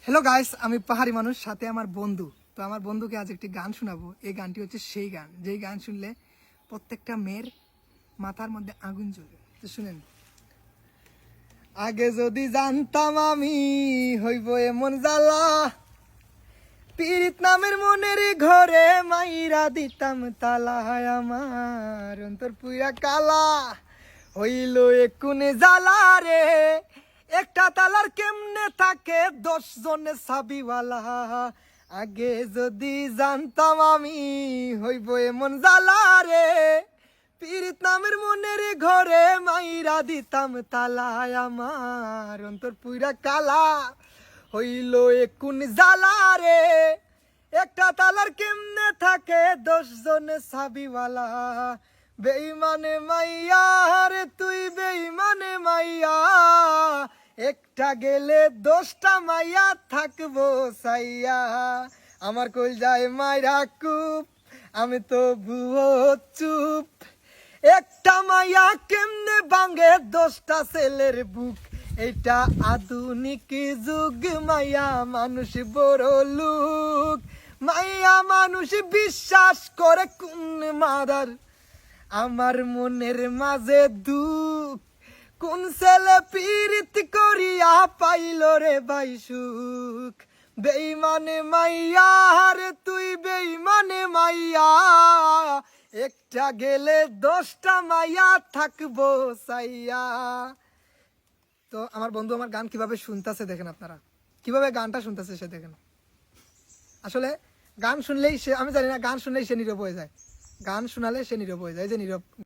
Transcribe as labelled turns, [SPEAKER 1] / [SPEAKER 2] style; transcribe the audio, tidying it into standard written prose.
[SPEAKER 1] Hello guys, আমি পাহাড়ি মানুষ, সাথে আমার বন্ধু। তো আমার বন্ধুকে আজ একটি গান শোনাবো। এই গানটি হচ্ছে সেই গান যেই গান শুনলে প্রত্যেকটা মেয়ের মাথার মধ্যে আগুন জ্বলে। তো শুনেন। আগে যদি জানতাম আমি হইব এমন জ্বালা, পীড়িত নামের মনের ঘরে মাইরা দিতাম তালা। আমার অন্তর পুরা কালা হইল একুনে জ্বালা রে। একটা তালার কেমনে থাকে 10 জনে সাবিওয়ালা। আগে যদি জানতাম আমি হইব এমন জ্বালা রে, পীড়িত নামের মনের ঘরে মাইরা দিতাম তালা। আমার অন্তর পুরা কালা হইল একুন জ্বালা রে। একটা তালার কেমনে থাকে 10 জনে সাবিওয়ালা। বেঈমানে মাইয়া রে তুই বেঈমানে মাইয়া, একটা গেলে 10টা মাইয়া থাকবো সাইয়া। আমার কই যায় মাইরা কুপ, আমি তো ভুয়ো চুপ। একটা মাইয়া কেমনে ভাঙে 10টা ছেলের বুক। এটা আধুনিক যুগ, মাইয়া মানুষ বড় লোক। মাইয়া মানুষ বিশ্বাস করে কোন মাদার, আমার মনের মাঝে দুঃখ। কোন ছেলে পীড়িত করিয়া পাইল রে ভাই সুখ। বেঈমানে মাইয়া রে তুই বেঈমানে মাইয়া, একটা গেলে 10টা মাইয়া থাকবো সাইয়া। তো আমার বন্ধু আমার গান কিভাবে শুনতেছে দেখেন আপনারা, কিভাবে গানটা শুনতেছে সে দেখেন। আসলে গান শুনলেই সে, আমি জানি না, গান শুনলেই সে নীরব হয়ে যায়। গান শোনালে সে নীরব হয়ে যায়, যে নীরব।